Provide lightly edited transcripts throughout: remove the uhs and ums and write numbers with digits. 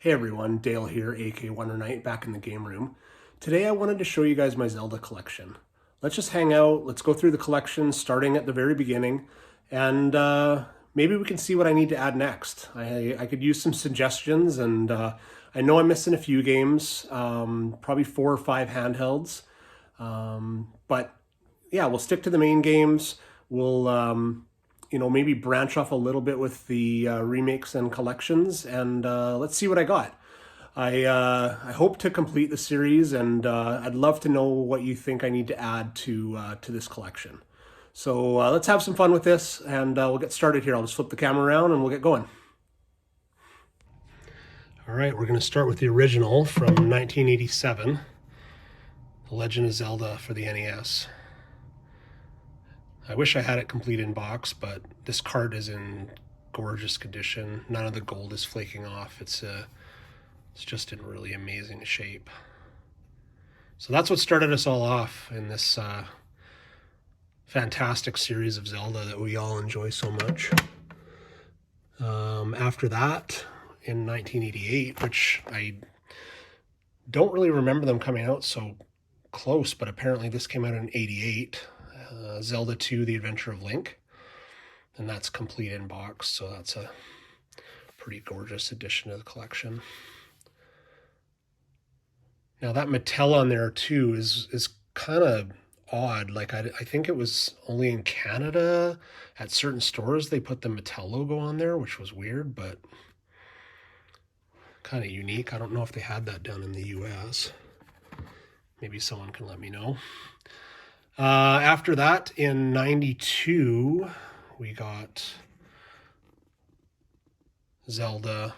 Hey everyone, Dale here, aka Wonder Knight, back in the game room. Today I wanted to show you guys my Zelda collection. Let's just hang out, let's go through the collection starting at the very beginning, and maybe we can see what I need to add next. I could use some suggestions, and I know I'm missing a few games, probably 4 or 5 handhelds, but yeah, we'll stick to the main games. We'll maybe branch off a little bit with the remakes and collections, and let's see what I got. I hope to complete the series, and I'd love to know what you think I need to add to this collection. So let's have some fun with this, and we'll get started here. I'll just flip the camera around, and we'll get going. All right, we're going to start with the original from 1987, The Legend of Zelda for the NES. I wish I had it complete in box, but this card is in gorgeous condition. None of the gold is flaking off. It's just in really amazing shape. So that's what started us all off in this fantastic series of Zelda that we all enjoy so much. After that, in 1988, which I don't really remember them coming out so close, but apparently this came out in 88. Zelda 2, The Adventure of Link, and that's complete in box, so that's a pretty gorgeous addition to the collection. Now that Mattel on there too is kind of odd. Like I think it was only in Canada at certain stores they put the Mattel logo on there, which was weird, but kind of unique. I don't know if they had that done in the US. Maybe someone can let me know. After that, in 92, we got Zelda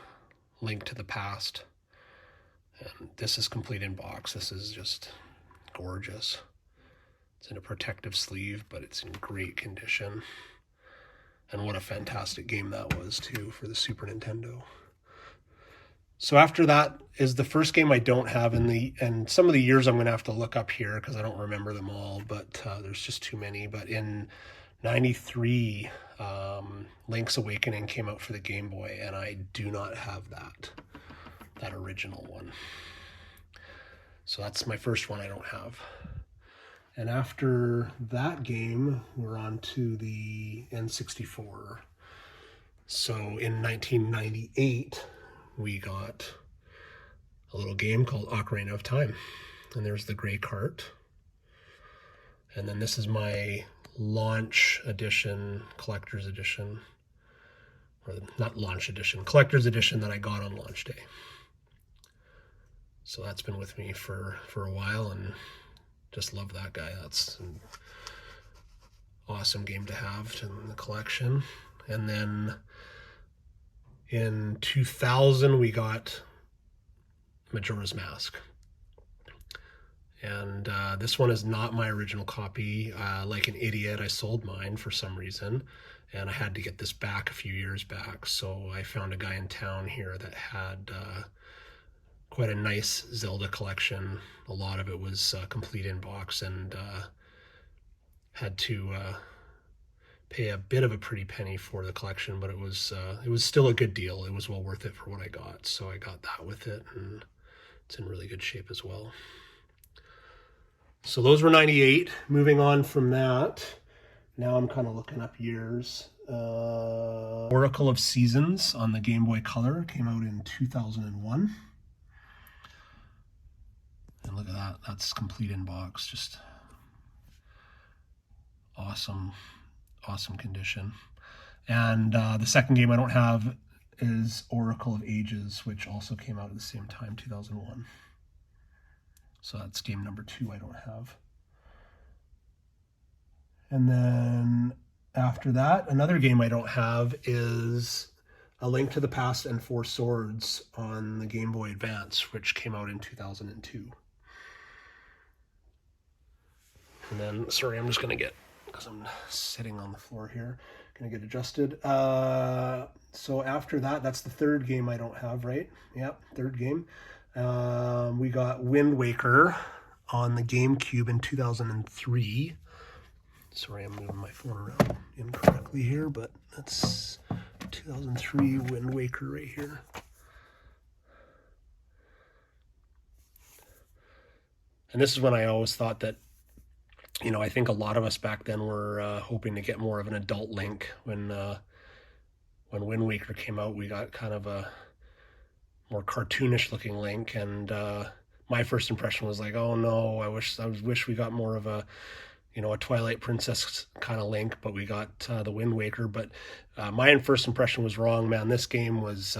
Link to the Past. And this is complete in box. This is just gorgeous. It's in a protective sleeve, but it's in great condition. And what a fantastic game that was, too, for the Super Nintendo. So after that is the first game I don't have and some of the years I'm going to have to look up here because I don't remember them all, but there's just too many. But in 93, Link's Awakening came out for the Game Boy, and I do not have that original one. So that's my first one I don't have. And after that game, we're on to the N64. So in 1998, we got a little game called Ocarina of Time. And there's the gray cart. And then this is my launch edition, collector's edition. Or not launch edition, collector's edition that I got on launch day. So that's been with me for a while, and just love that guy. That's an awesome game to have in the collection. And then in 2000, we got Majora's Mask. And this one is not my original copy. Like an idiot, I sold mine for some reason, and I had to get this back a few years back. So I found a guy in town here that had quite a nice Zelda collection. A lot of it was complete in box, and had to pay a bit of a pretty penny for the collection, but it was still a good deal. It was well worth it for what I got, so I got that with it, and it's in really good shape as well. So those were 98. Moving on from that, now I'm kind of looking up years. Oracle of Seasons on the Game Boy Color came out in 2001. And look at that, that's complete in box, just awesome condition. And the second game I don't have is Oracle of Ages, which also came out at the same time, 2001. So that's game number 2 I don't have. And then after that, another game I don't have is A Link to the Past and Four Swords on the Game Boy Advance, which came out in 2002. And then, sorry, I'm just going to get, because I'm sitting on the floor here, going to get adjusted. So after that, that's the third game I don't have, right? Yep, third game. We got Wind Waker on the GameCube in 2003. Sorry, I'm moving my phone around incorrectly here, but that's 2003 Wind Waker right here. And this is when I always thought that, I think a lot of us back then were hoping to get more of an adult Link. When Wind Waker came out, we got kind of a more cartoonish looking Link, and my first impression was like, oh no, I wish we got more of a Twilight Princess kind of Link, but we got the Wind Waker. But my first impression was wrong, man. This game was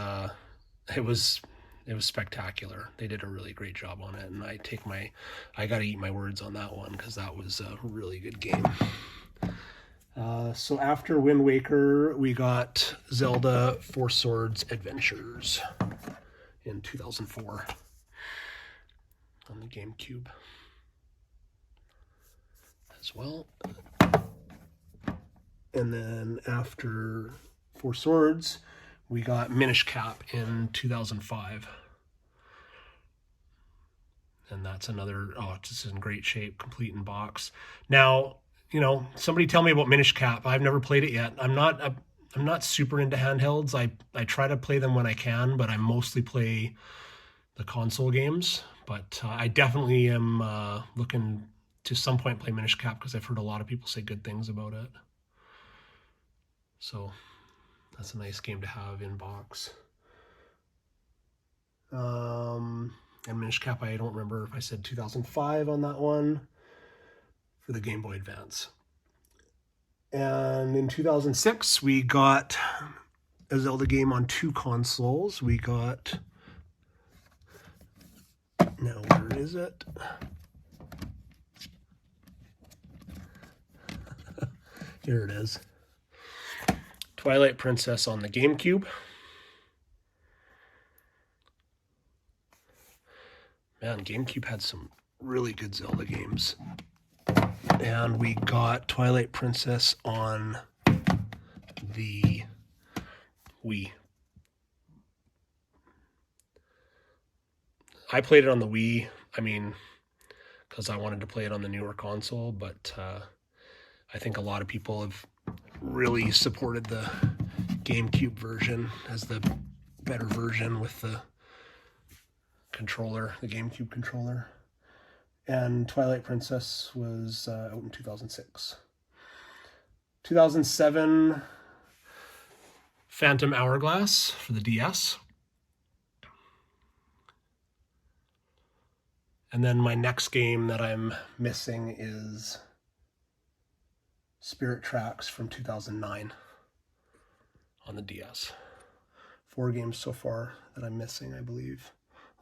it was spectacular. They did a really great job on it, and I got to eat my words on that one because that was a really good game. So after Wind Waker, we got Zelda Four Swords Adventures in 2004 on the GameCube as well. And then after Four Swords, we got Minish Cap in 2005. And that's another, it's in great shape, complete in box. Now, somebody tell me about Minish Cap. I've never played it yet. I'm not super into handhelds. I try to play them when I can, but I mostly play the console games. But I definitely am looking to some point play Minish Cap because I've heard a lot of people say good things about it. So that's a nice game to have in box. And Minish Cap, I don't remember if I said 2005 on that one for the Game Boy Advance. And in 2006, we got a Zelda game on 2 consoles. We got, now where is it? Here it is. Twilight Princess on the GameCube. Man, GameCube had some really good Zelda games. And we got Twilight Princess on the Wii. I played it on the Wii, because I wanted to play it on the newer console, but I think a lot of people have really supported the GameCube version as the better version with the controller, the GameCube controller. And Twilight Princess was out in 2006. 2007, Phantom Hourglass for the DS. And then my next game that I'm missing is Spirit Tracks from 2009 on the DS. 4 games so far that I'm missing, I believe.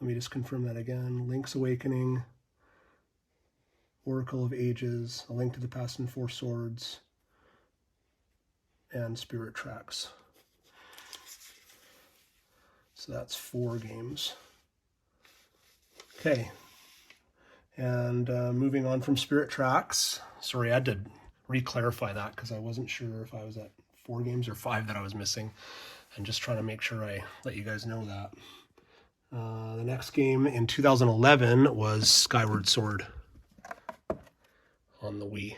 Let me just confirm that again. Link's Awakening, Oracle of Ages, A Link to the Past and Four Swords, and Spirit Tracks. So that's 4 games. Okay. And moving on from Spirit Tracks. Sorry, I had to re-clarify that because I wasn't sure if I was at 4 games or 5 that I was missing. I'm just trying to make sure I let you guys know that. The next game in 2011 was Skyward Sword on the Wii.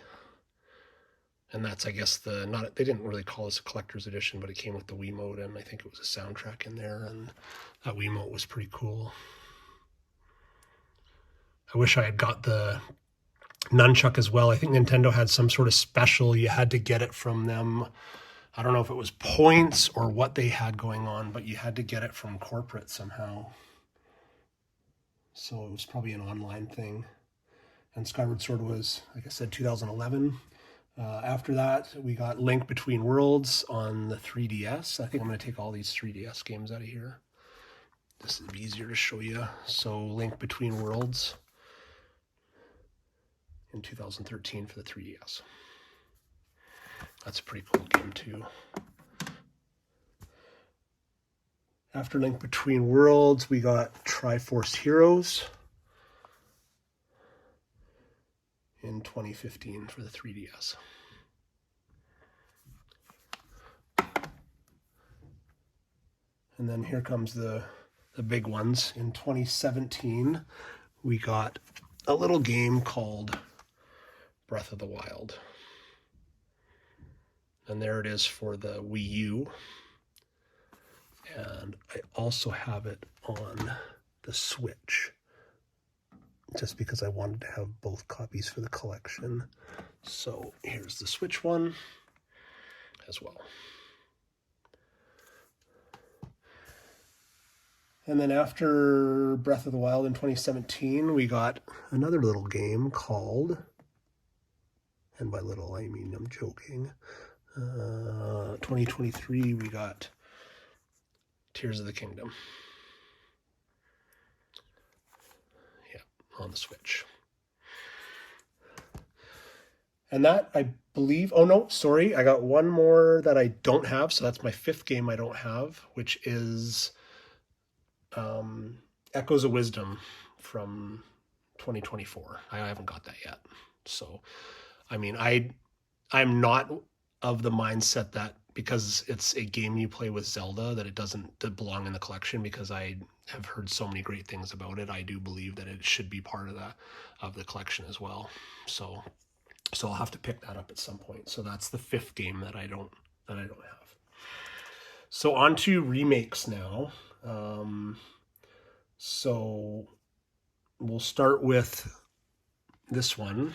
And that's, I guess, they didn't really call this a collector's edition, but it came with the Wiimote, and I think it was a soundtrack in there, and that Wiimote was pretty cool. I wish I had got the nunchuck as well. I think Nintendo had some sort of special. You had to get it from them. I don't know if it was points or what they had going on, but you had to get it from corporate somehow. So it was probably an online thing. And Skyward Sword was, like I said, 2011. After that, we got Link Between Worlds on the 3DS. I think I'm going to take all these 3DS games out of here. This is easier to show you. So Link Between Worlds in 2013 for the 3DS. That's a pretty cool game too. After Link Between Worlds, we got Triforce Heroes in 2015 for the 3DS. And then here comes the big ones. In 2017, we got a little game called Breath of the Wild. And there it is for the Wii U. And I also have it on the Switch. just because I wanted to have both copies for the collection. So here's the Switch one as well. And then after Breath of the Wild in 2017, we got another little game called, and by little I mean I'm joking, 2023 we got Tears of the Kingdom. Yeah, on the Switch. And that, I believe, oh no, sorry, I got one more that I don't have, so that's my 5th game I don't have, which is Echoes of Wisdom from 2024. I haven't got that yet. So, I mean, I'm not of the mindset that because it's a game you play with Zelda that it doesn't belong in the collection, because I have heard so many great things about it. I do believe that it should be part of the collection as well. So I'll have to pick that up at some point. So that's the 5th game that I don't have. So on to remakes now. So we'll start with this one,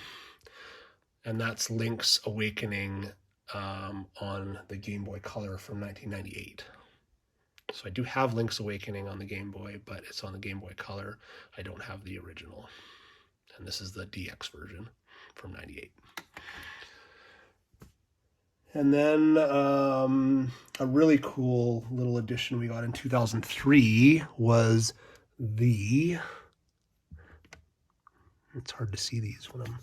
and that's Link's Awakening on the Game Boy Color from 1998. So I do have Link's Awakening on the Game Boy, but it's on the Game Boy Color. I don't have the original. And this is the DX version from 98. And then a really cool little addition we got in 2003 was the, it's hard to see these when I'm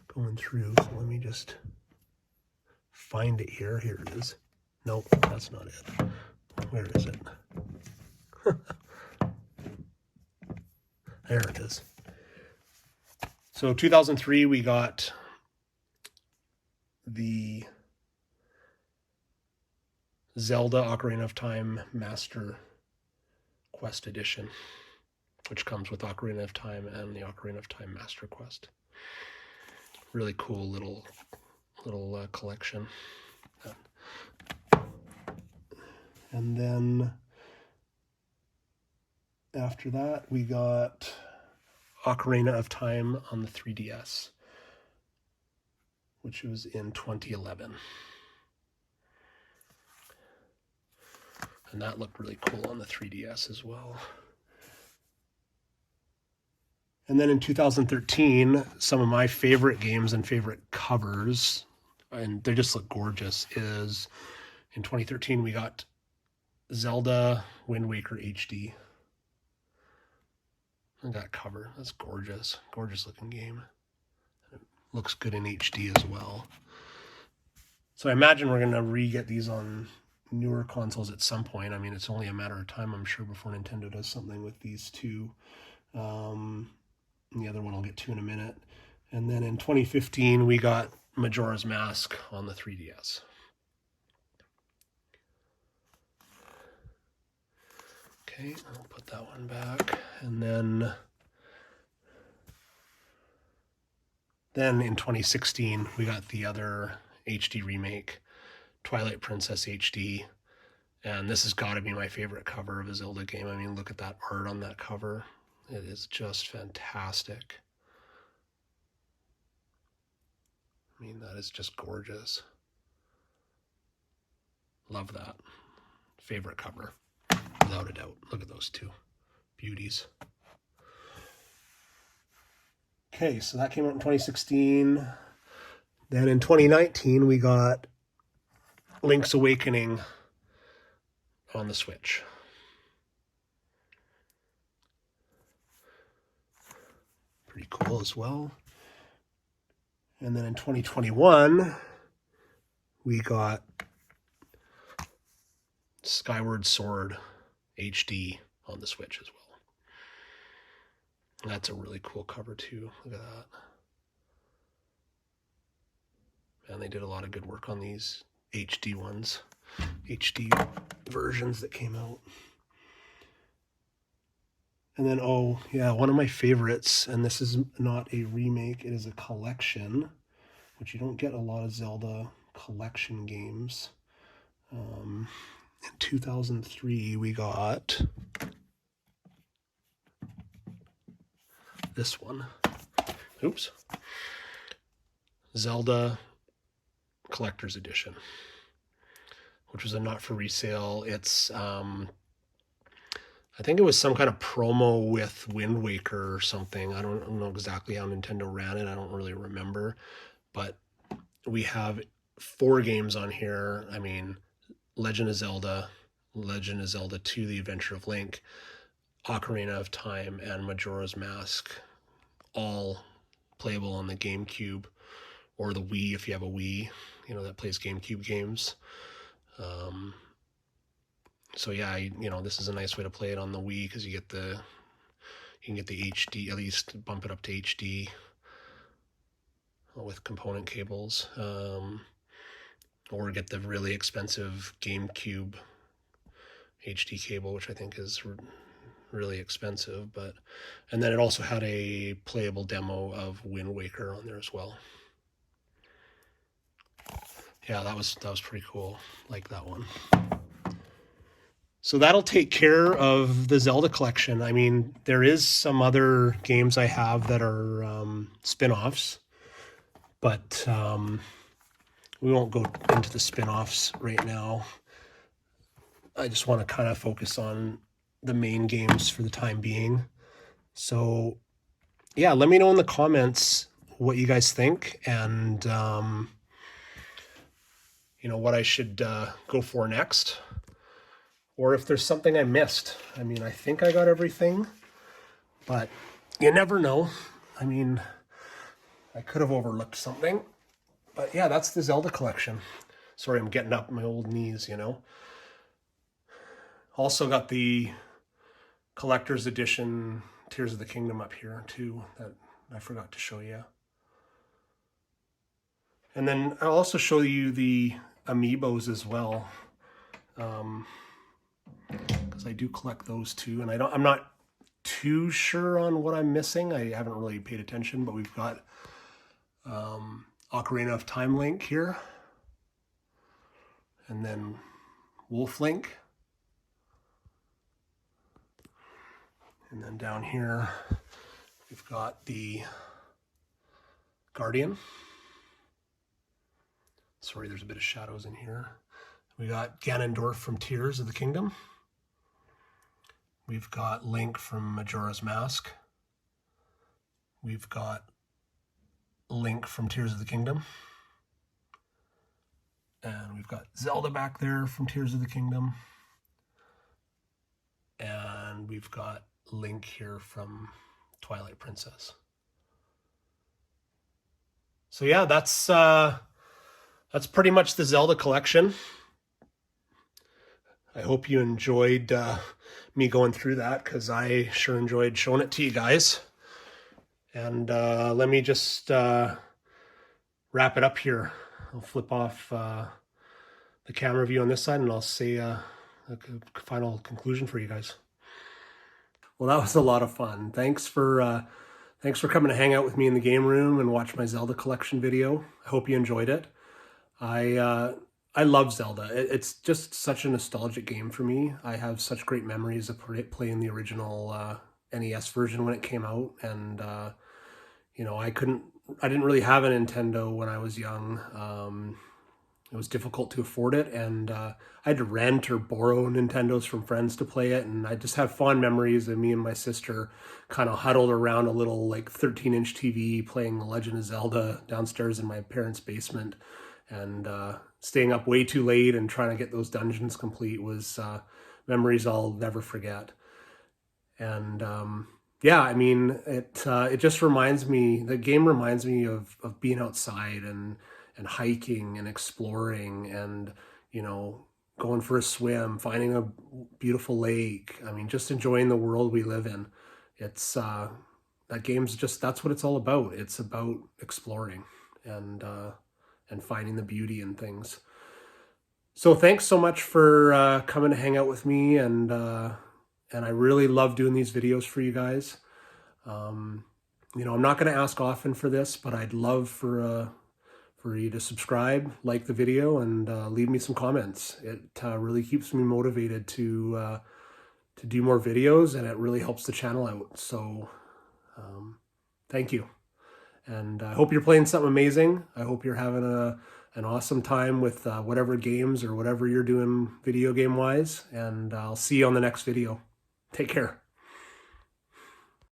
going through, so let me just find it here. Here it is. Nope, that's not it. Where is it? There it is. So 2003 we got the Zelda Ocarina of Time Master Quest Edition, which comes with Ocarina of Time and the Ocarina of Time Master Quest. Really cool little collection. And then after that, we got Ocarina of Time on the 3DS, which was in 2011. And that looked really cool on the 3DS as well. And then in 2013, some of my favorite games and favorite covers, and they just look gorgeous, is in 2013 we got Zelda Wind Waker HD. And that cover, that's gorgeous. Gorgeous looking game. It looks good in HD as well. So I imagine we're going to re-get these on newer consoles at some point. I mean, it's only a matter of time, I'm sure, before Nintendo does something with these two. And the other one I'll get to in a minute. And then in 2015, we got Majora's Mask on the 3DS. Okay, I'll put that one back. And then in 2016, we got the other HD remake, Twilight Princess HD. And this has got to be my favorite cover of a Zelda game. I mean, look at that art on that cover. It is just fantastic. I mean, that is just gorgeous. Love that. Favorite cover, without a doubt. Look at those two beauties. Okay, so that came out in 2016. Then in 2019, we got Link's Awakening on the Switch. Pretty cool as well. And then in 2021, we got Skyward Sword HD on the Switch as well. That's a really cool cover too. Look at that. Man, they did a lot of good work on these HD ones, HD versions that came out. And then, oh yeah, one of my favorites, and this is not a remake, it is a collection, which you don't get a lot of Zelda collection games. In 2003, we got this one. oops, Zelda Collector's Edition, which was a not for resale. It's I think it was some kind of promo with Wind Waker or something. I don't know exactly how Nintendo ran it. I don't really remember, but we have 4 games on here. I mean, Legend of Zelda, Legend of Zelda 2, The Adventure of Link, Ocarina of Time, and Majora's Mask, all playable on the GameCube or the Wii if you have a Wii, you know, that plays GameCube games. So yeah, you know, this is a nice way to play it on the Wii because you can get the HD, at least bump it up to HD with component cables, or get the really expensive GameCube HD cable, which I think is really expensive. And then it also had a playable demo of Wind Waker on there as well. Yeah, that was pretty cool. Like that one. So that'll take care of the Zelda collection. I mean, there is some other games I have that are spin-offs, but we won't go into the spin-offs right now. I just want to kind of focus on the main games for the time being. So yeah, let me know in the comments what you guys think, and you know, what I should go for next, or if there's something I missed. I mean, I think I got everything, but you never know. I mean, I could have overlooked something, but yeah, that's the Zelda collection. Sorry, I'm getting up my old knees, you know. Also got the collector's edition Tears of the Kingdom up here too, that I forgot to show you. And then I'll also show you the Amiibos as well, because I do collect those too, and I'm not too sure on what I'm missing. I haven't really paid attention, but we've got Ocarina of Time Link here, and then Wolf Link, and then down here we've got the Guardian. Sorry, there's a bit of shadows in here. We got Ganondorf from Tears of the Kingdom. We've got Link from Majora's Mask. We've got Link from Tears of the Kingdom. And we've got Zelda back there from Tears of the Kingdom. And we've got Link here from Twilight Princess. So yeah, that's pretty much the Zelda collection. I hope you enjoyed me going through that, because I sure enjoyed showing it to you guys. And let me just wrap it up here. I'll flip off the camera view on this side, and I'll say a final conclusion for you guys. Well, that was a lot of fun. Thanks for coming to hang out with me in the game room and watch my Zelda collection video. I hope you enjoyed it. I love Zelda. It's just such a nostalgic game for me. I have such great memories of playing the original NES version when it came out, and you know, I didn't really have a Nintendo when I was young. It was difficult to afford it, and I had to rent or borrow Nintendos from friends to play it, and I just have fond memories of me and my sister kind of huddled around a little like 13-inch TV playing The Legend of Zelda downstairs in my parents' basement, and staying up way too late and trying to get those dungeons complete was memories I'll never forget. And yeah, I mean, it just reminds me, the game reminds me of being outside and hiking and exploring, and, you know, going for a swim, finding a beautiful lake. I mean, just enjoying the world we live in. It's that game's just, that's what it's all about. It's about exploring and finding the beauty in things. So thanks so much for coming to hang out with me, and I really love doing these videos for you guys. You know, I'm not going to ask often for this, but I'd love for you to subscribe, like the video, and leave me some comments. It really keeps me motivated to do more videos, and it really helps the channel out. So thank you. And I hope you're playing something amazing. I hope you're having an awesome time with whatever games or whatever you're doing video game wise. And I'll see you on the next video. Take care.